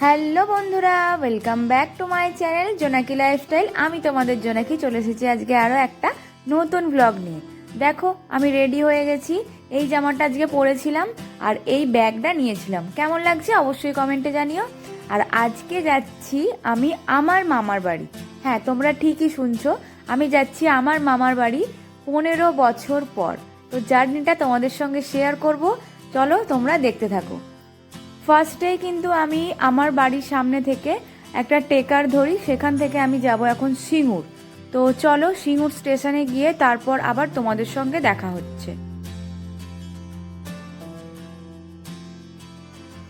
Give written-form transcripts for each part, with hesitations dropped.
Hello বন্ধুরা, welcome back to my channel জোনাকি lifestyle. আমি তোমাদের জোনাকি চলে এসেছি আজকে আরও একটা নতুন ব্লগ নিয়ে। দেখো আমি রেডি হয়ে গেছি। এই জামাটা আজকে পরেছিলাম আর এই ব্যাগটা নিয়েছিলাম। কেমন লাগছে অবশ্যই কমেন্টে জানিও। আর আজকে যাচ্ছি আমি আমার মামার বাড়ি। হ্যাঁ, তোমরা ঠিকই শুনছো, আমি যাচ্ছি আমার মামার বাড়ি 15 বছর পর। তো জার্নিটা তোমাদের সঙ্গে শেয়ার করব, চলো তোমরা দেখতে থাকো। ফার্স্টেই কিন্তু আমি আমার বাড়ির সামনে থেকে একটা টেকার ধরি, সেখান থেকে আমি যাব এখন সিঙ্গুর। তো চলো সিঙ্গুর স্টেশনে গিয়ে তারপর আবার তোমাদের সঙ্গে দেখা হচ্ছে।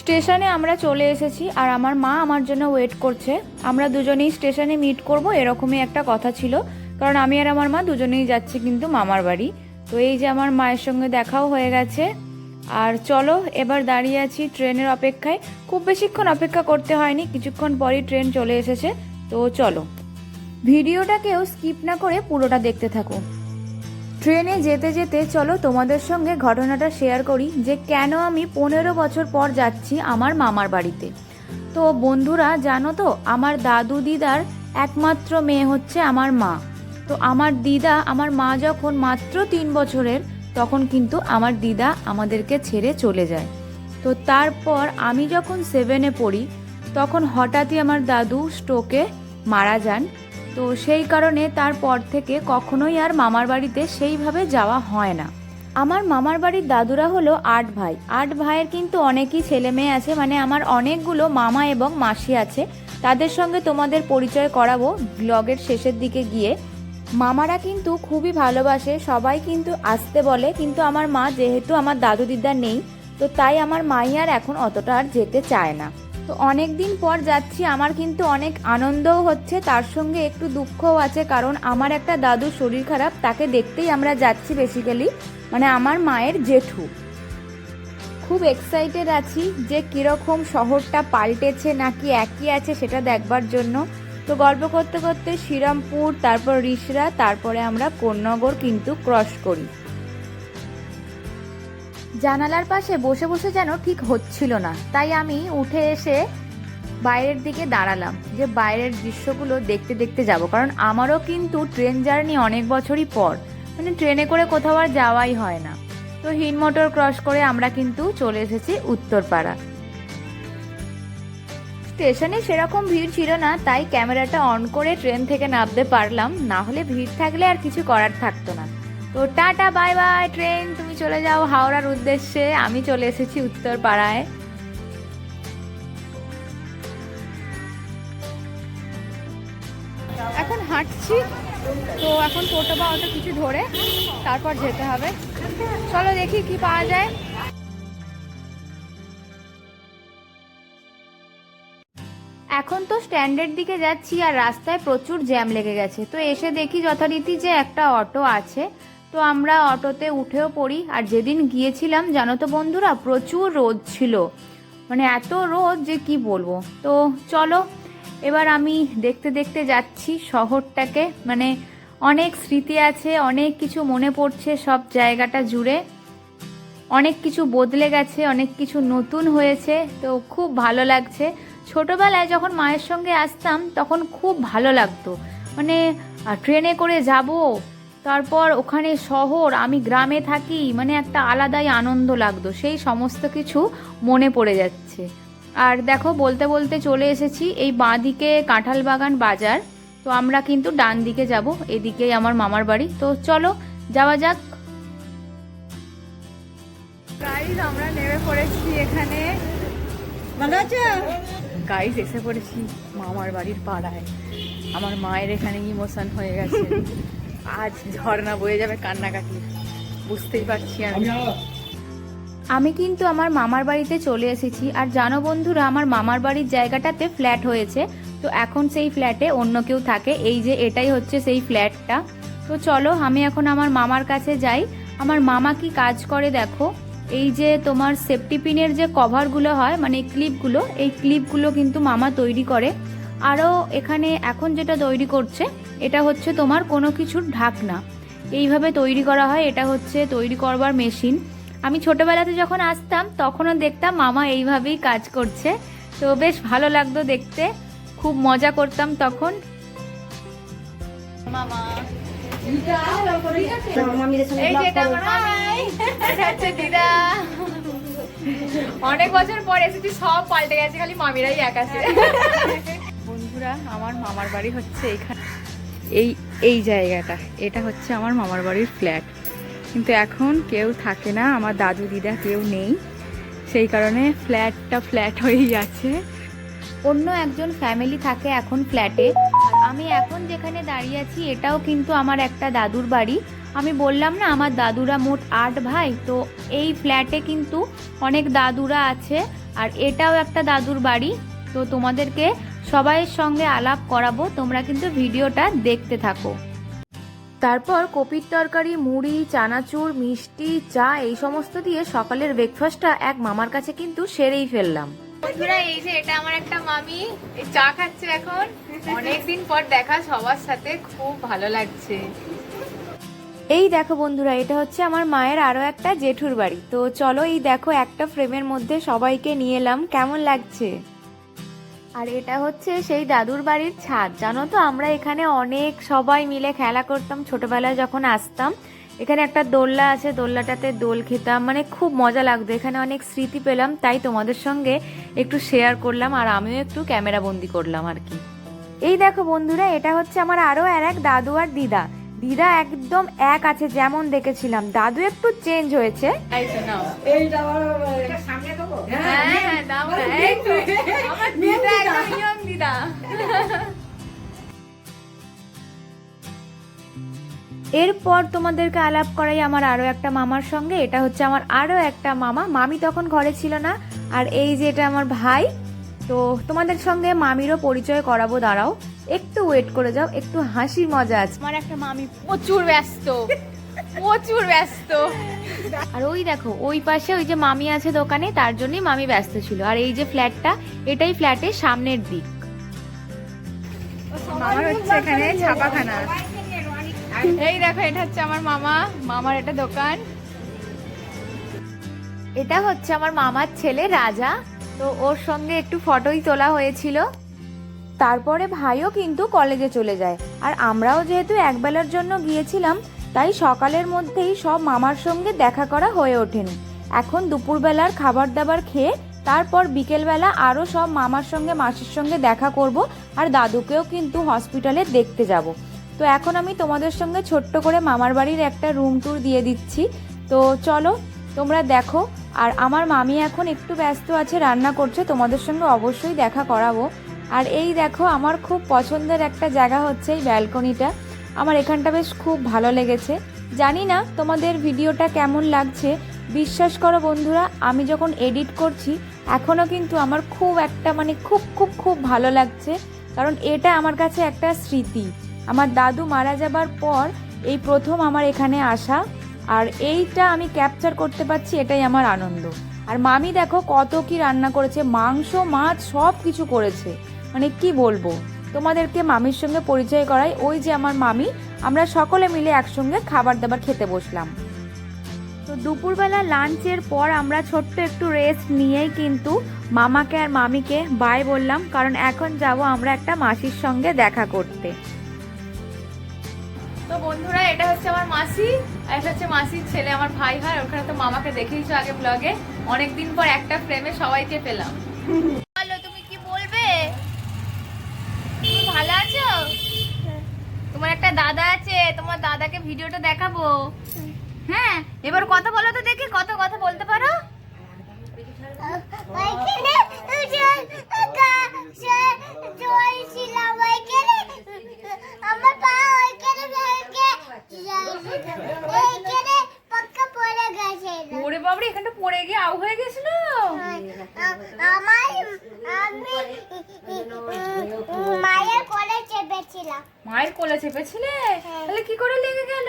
স্টেশনে আমরা চলে এসেছি আর আমার মা আমার জন্য ওয়েট করছে। আমরা দুজনেই স্টেশনে মিট করব এরকমই একটা কথা ছিল, কারণ আমি আর আমার মা দুজনেই যাচ্ছি কিন্তু মামার বাড়ি। তো এই যে আমার মায়ের সঙ্গে দেখাও হয়ে গেছে। আর চলো এবার দাঁড়িয়ে আছি ট্রেনের অপেক্ষায়। খুব বেশিক্ষণ অপেক্ষা করতে হয়নি, কিছুক্ষণ পরই ট্রেন চলে এসেছে। তো চলো ভিডিওটাকেও স্কিপ না করে পুরোটা দেখতে থাকো। ট্রেনে যেতে যেতে চলো তোমাদের সঙ্গে ঘটনাটা শেয়ার করি যে কেন আমি 15 বছর পর যাচ্ছি আমার মামার বাড়িতে। তো বন্ধুরা জানো তো, আমার দাদু দিদার একমাত্র মেয়ে হচ্ছে আমার মা। তো আমার দিদা, আমার মা যখন মাত্র 3 বছরের, তখন কিন্তু আমার দিদা আমাদেরকে ছেড়ে চলে যায়। তো তারপর আমি যখন 7-এ পড়ি, তখন হঠাৎই আমার দাদু স্ট্রোকে মারা যান। তো সেই কারণে তারপর থেকে কখনোই আর মামার বাড়িতে সেইভাবে যাওয়া হয় না। আমার মামার বাড়ির দাদুরা হলো 8 ভাই। 8 ভাইয়ের কিন্তু অনেকই ছেলে মেয়ে আছে, মানে আমার অনেকগুলো মামা এবং মাসি আছে। তাদের সঙ্গে তোমাদের পরিচয় করাবো ব্লগের শেষের দিকে গিয়ে। মামারা কিন্তু খুবই ভালোবাসে, সবাই কিন্তু আসতে বলে, কিন্তু আমার মা যেহেতু আমার দাদু দিদা নেই, তো তাই আমার মাই আর এখন অতটা আর যেতে চায় না। তো অনেক দিন পর যাচ্ছি, আমার কিন্তু অনেক আনন্দও হচ্ছে, তার সঙ্গে একটু দুঃখও আছে, কারণ আমার একটা দাদুর শরীর খারাপ, তাকে দেখতেই আমরা যাচ্ছি বেসিক্যালি, মানে আমার মায়ের জেঠু। খুব এক্সাইটেড আছি যে কীরকম শহরটা পাল্টেছে নাকি একই আছে সেটা দেখবার জন্য। তো গল্প করতে করতে শ্রীরামপুর, তারপর রিষড়া, তারপরে আমরা কোন্নগর কিন্তু ক্রস করি। জানালার পাশে বসে বসে যেন ঠিক হচ্ছিল না, তাই আমি উঠে এসে বাইরের দিকে দাঁড়ালাম যে বাইরের দৃশ্যগুলো দেখতে দেখতে যাব, কারণ আমারও কিন্তু ট্রেন জার্নি অনেক বছরই পর, মানে ট্রেনে করে কোথাও আর যাওয়াই হয় না। তো হিনমোটর ক্রস করে আমরা কিন্তু চলে এসেছি উত্তরপাড়া স্টেশনে। সেরকম ভিড় ছিল না, তাই ক্যামেরাটা অন করে ট্রেন থেকে নামতে পারলাম, না হলে ভিড় থাকলে আর কিছু করার থাকতো না। তো টাটা বাই বাই ট্রেন, তুমি চলে যাও হাওড়ার উদ্দেশ্যে। আমি চলে এসেছি উত্তরপাড়ায়। এখন হাঁটছি, তো এখন টোটো বা অটো কিছু ধরে তারপর যেতে হবে। চলো দেখি কি পাওয়া যায়। এখন তো স্ট্যান্ডের দিকে যাচ্ছি আর রাস্তায় প্রচুর জ্যাম লেগে গেছে। তো এসে দেখি যথারীতি যে একটা অটো আছে, তো আমরা অটোতে উঠেও পড়ি। আর যেদিন গিয়েছিলাম জানো তো বন্ধুরা, প্রচুর রোদ ছিল, মানে এত রোদ যে কি বলবো। তো চলো এবার আমি দেখতে দেখতে যাচ্ছি শহরটাকে, মানে অনেক স্মৃতি আছে, অনেক কিছু মনে পড়ছে সব জায়গাটা জুড়ে। অনেক কিছু বদলে গেছে, অনেক কিছু নতুন হয়েছে, তো খুব ভালো লাগছে। ছোটবেলায় যখন মায়ের সঙ্গে আসতাম তখন খুব ভালো লাগতো, মানে ট্রেনে করে যাব, তারপর ওখানে শহর, আমি গ্রামে থাকি, মানে একটা আলাদাই আনন্দ লাগতো। সেই সমস্ত কিছু মনে পড়ে যাচ্ছে। আর দেখো বলতে বলতে চলে এসেছি এই বাঁদিকে কাঁঠালবাগান বাজার। তো আমরা কিন্তু ডান দিকে যাব, এদিকেই আমার মামার বাড়ি। তো চলো যাওয়া যাক। গাইজ আমরা নেমে পড়েছি এখানে, ভালো আছো গাইজ? এসে পড়েছি মামার বাড়ির পাড়ায়। আমার মায়ের এখানে ইমোশন হয়ে গেছে, আজ ঝর্ণা বয়ে যাবে কান্নাকাটি, বুঝতেই পারছি আমি কিন্তু আমার মামার বাড়িতে চলে এসেছি। আর জানো বন্ধুরা, আমার মামার বাড়ির জায়গাটাতে ফ্ল্যাট হয়েছে, তো এখন সেই ফ্ল্যাটে অন্য কেউ থাকে। এই যে এটাই হচ্ছে সেই ফ্ল্যাটটা। তো চলো আমি এখন আমার মামার কাছে যাই। আমার মামা কি কাজ করে দেখো, এই যে তোমার সেফটি পিনের যে কভারগুলো হয়, মানে ক্লিপগুলো, এই ক্লিপগুলো কিন্তু মামা তৈরি করে। আরও এখানে এখন যেটা তৈরি করছে, এটা হচ্ছে তোমার কোনো কিছুর ঢাকনা, এইভাবে তৈরি করা হয়। এটা হচ্ছে তৈরি করবার মেশিন। আমি ছোটবেলাতে যখন আসতাম তখনও দেখতাম মামা এইভাবেই কাজ করছে। তো বেশ ভালো লাগতো দেখতে, খুব মজা করতাম তখন। মামা দিদা অনেক বছর পর এসেছি, সব পাল্টে গেছে, খালি মামিরাই এক আছে। বন্ধুরা আমার মামার বাড়ি হচ্ছে এখানে, এই জায়গাটা, এটা হচ্ছে আমার মামার বাড়ির ফ্ল্যাট। কিন্তু এখন কেউ থাকে না, আমার দাদু দিদা কেউ নেই, সেই কারণে ফ্ল্যাটটা ফ্ল্যাট হয়েই আছে। অন্য একজন ফ্যামিলি থাকে এখন ফ্ল্যাটে। আর আমি এখন যেখানে দাঁড়িয়ে আছি এটাও কিন্তু আমার একটা দাদুর বাড়ি। আমি বললাম না আমার দাদুরা মোট 8 ভাই, তো এই ফ্ল্যাটে কিন্তু অনেক দাদুরা আছে, আর এটাও একটা দাদুর বাড়ি। তো তোমাদেরকে সবাইয়ের সঙ্গে আলাপ করাবো, তোমরা কিন্তু ভিডিওটা দেখতে থাকো। তারপর কপির তরকারি, মুড়ি, চানাচুর, মিষ্টি, চা এই সমস্ত দিয়ে সকালের ব্রেকফাস্টটা এক মামার কাছে কিন্তু সেরেই ফেললাম। বন্ধুরা এই যে এটা আমার একটা মামি, এই চা খাচ্ছে এখন, অনেকদিন পর দেখা সবার সাথে, খুব ভালো লাগছে। এই দেখো বন্ধুরা, এটা হচ্ছে আমার মায়ের আরো একটা জেঠুর বাড়ি। তো চলো এই দেখো একটা ফ্রেমের মধ্যে সবাইকে নিয়ে এলাম, কেমন লাগছে। আর এটা হচ্ছে সেই দাদুর বাড়ির ছাদ। জানো তো আমরা এখানে অনেক সবাই মিলে খেলা করতাম ছোটবেলায় যখন আসতাম। এখানে একটা দোলনা আছে, দোলনাটাতে দোল খেতাম, মানে খুব মজা লাগতো। এখানে অনেক স্মৃতি পেলাম, তাই তোমাদের সঙ্গে একটু শেয়ার করলাম, আর আমিও একটু ক্যামেরা বন্দি করলাম আর কি। এই দেখো বন্ধুরা, এটা হচ্ছে আমার আরো এক দাদু আর দিদা। দিদা একদম এক আছে যেমন দেখেছিলাম, দাদু একটু চেঞ্জ হয়েছে। এরপর তোমাদেরকে আলাপ করাই আমার আরো একটা মামার সঙ্গে। এটা হচ্ছে আমার আরো একটা মামা, মামি তখন ঘরে ছিল না। আর এই যে এটা আমার ভাই। তো তোমাদের সঙ্গে মামিরও পরিচয় করাবো, দাঁড়াও একটু ওয়েট করে যাও, একটু হাসির মজা আছে। আমার একটা মামি প্রচুর ব্যস্ত, প্রচুর ব্যস্ত। আর ওই দেখো ওই পাশে ওই যে মামি আছে দোকানে, তার জন্যই মামি ব্যস্ত ছিল। আর এই যে ফ্ল্যাটটা, এটাই ফ্ল্যাটের সামনের দিক। মামার হচ্ছে এখানে ছাপাখানা। এই দেখো এটা হচ্ছে আমার মামা, মামার এটা দোকান। এটা হচ্ছে আমার মামার ছেলে রাজা, তো ওর সঙ্গে একটু ফটোই তোলা হয়েছিল। তারপরে ভাইও কিন্তু কলেজে চলে যায়, আর আমরাও যেহেতু একবেলার জন্য গিয়েছিলাম, তাই সকালের মধ্যেই সব মামার সঙ্গে দেখা করা হয়ে ওঠেনি। এখন দুপুরবেলার খাবার দাবার খেয়ে তারপর বিকেলবেলা আরও সব মামার সঙ্গে মাসির সঙ্গে দেখা করব, আর দাদুকেও কিন্তু হসপিটালে দেখতে যাব। তো এখন আমি তোমাদের সঙ্গে ছোট্ট করে মামার বাড়ির একটা রুম ট্যুর দিয়ে দিচ্ছি, তো চলো তোমরা দেখো। আর আমার মামি এখন একটু ব্যস্ত আছে, রান্না করছে, তোমাদের সঙ্গে অবশ্যই দেখা করাবো। আর এই দেখো আমার খুব পছন্দের একটা জায়গা হচ্ছে এই ব্যালকনিটা, আমার এখানটা বেশ খুব ভালো লেগেছে। জানি না তোমাদের ভিডিওটা কেমন লাগছে, বিশ্বাস করো বন্ধুরা আমি যখন এডিট করছি এখনও কিন্তু আমার খুব একটা মানে খুব খুব খুব ভালো লাগছে, কারণ এটা আমার কাছে একটা স্মৃতি। আমার দাদু মারা যাবার পর এই প্রথম আমার এখানে আসা, আর এইটা আমি ক্যাপচার করতে পারছি, এটাই আমার আনন্দ। আর মামি দেখো কত কি রান্না করেছে, মাংস মাছ সব কিছু করেছে, মানে কি বলবো। তোমাদেরকে মামির সঙ্গে পরিচয় করাই, ওই যে আমার মামি, আমরা সকলে মিলে একসঙ্গে খাবার দাবার খেতে বসলাম। তো দুপুরবেলা লাঞ্চের পর আমরা ছোট্ট একটু রেস্ট নিয়েই কিন্তু মামাকে আর মামিকে বাই বললাম, কারণ এখন যাব আমরা একটা মাসির সঙ্গে দেখা করতে। তো বন্ধুরা এটা হচ্ছে আমার মাসি, আর এটা হচ্ছে মাসির ছেলে, আমার ভাই হয়। ওখানে তো মামাকে দেখেইছো আগে ব্লগে, অনেকদিন পর একটা ফ্রেমে সবাইকে পেলাম। বলো তুমি কি বলবে, তুমি ভালো আছো? তোমার একটা দাদা আছে, তোমার দাদাকে ভিডিওটা দেখাবো। হ্যাঁ এবার কথা বলো তো দেখি, কত কথা বলতে পারো? ওরে বাবরে, এখানটা পড়ে গিয়ে আউ হয়ে গেছিল। মায়ের কোলে চেপেছিলাম। মায়ের কোলে চেপেছিলে? তাহলে কি করে লেগে গেল?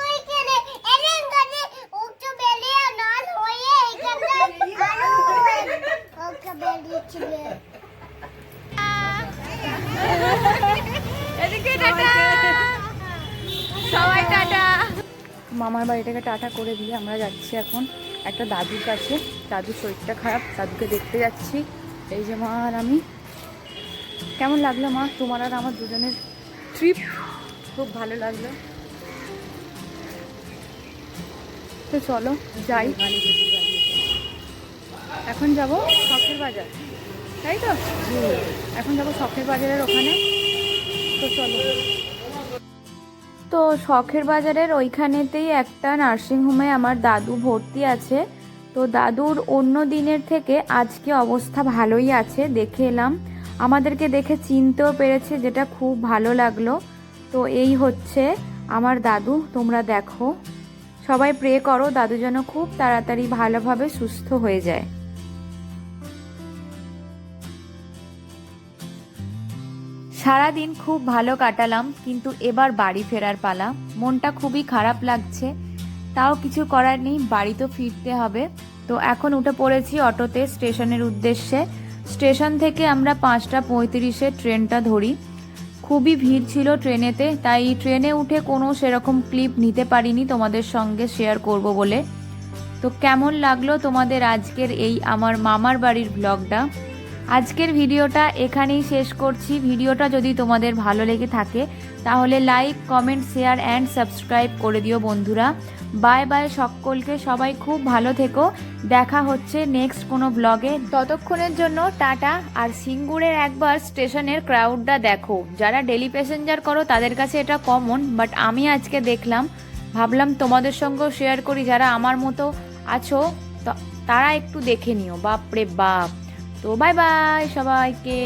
ওইখানে এলেঙ্গানে উচ্চ বেলিয়ে নাল হয়ে এখানে আলো ওকে বেরিয়েছিল। এদিকে টাটা, সবাই টাটা। মামার বাড়িটাকে টাটা করে দিয়ে আমরা যাচ্ছি এখন একটা দাদুর কাছে। দাদুর শরীরটা খারাপ, দাদুকে দেখতে যাচ্ছি। এই যে মা আর আমি। কেমন লাগলো মা তোমার আর আমার দুজনের ট্রিপ? খুব ভালো লাগলো। তো চলো যাই, এখন যাব শখের বাজার, তাই তো? এখন যাব শখের বাজারের ওখানে। তো চলো। তো শখের বাজারের ওইখানেতেই একটা নার্সিংহোমে আমার দাদু ভর্তি আছে। তো দাদুর অন্য দিনের থেকে আজকে অবস্থা ভালোই আছে, দেখে এলাম। আমাদেরকে দেখে চিনতেও পেরেছে, যেটা খুব ভালো লাগলো। তো এই হচ্ছে আমার দাদু, তোমরা দেখো। সবাই প্রে করো দাদু যেন খুব তাড়াতাড়ি ভালোভাবে সুস্থ হয়ে যায়। সারাদিন খুব ভালো কাটালাম, কিন্তু এবার বাড়ি ফেরার পালা। মনটা খুবই খারাপ লাগছে, তাও কিছু করার নেই, বাড়ি তো ফিরতে হবে। তো এখন উঠে পড়েছি অটোতে স্টেশনের উদ্দেশ্যে। স্টেশন থেকে আমরা 5:35-এ ট্রেনটা ধরি। খুবই ভিড় ছিল ট্রেনেতে, তাই ট্রেনে উঠে কোনো সেরকম ক্লিপ নিতে পারিনি তোমাদের সঙ্গে শেয়ার করব বলে। তো কেমন লাগলো তোমাদের আজকের এই আমার মামার বাড়ির ব্লগটা? আজকের ভিডিওটা এখানেই শেষ করছি। ভিডিওটা যদি তোমাদের ভালো লেগে থাকে তাহলে like, comment, share and subscribe করে দিও বন্ধুরা। বাই বাই সকলকে, সবাই খুব ভালো থেকো। দেখা হচ্ছে নেক্সট কোনো ব্লগে। ততক্ষণের জন্য টাটা। আর সিঙ্গুরের একবার স্টেশনের ক্রাউডটা দেখো। যারা ডেলি প্যাসেঞ্জার করো তাদের কাছে এটা কমন, বাট আমি আজকে দেখলাম, ভাবলাম তোমাদের সঙ্গেও শেয়ার করি। যারা আমার মতো আছো তারা একটু দেখে নিও, বাপ রে বাপ। তো বাই বাই সবাইকে।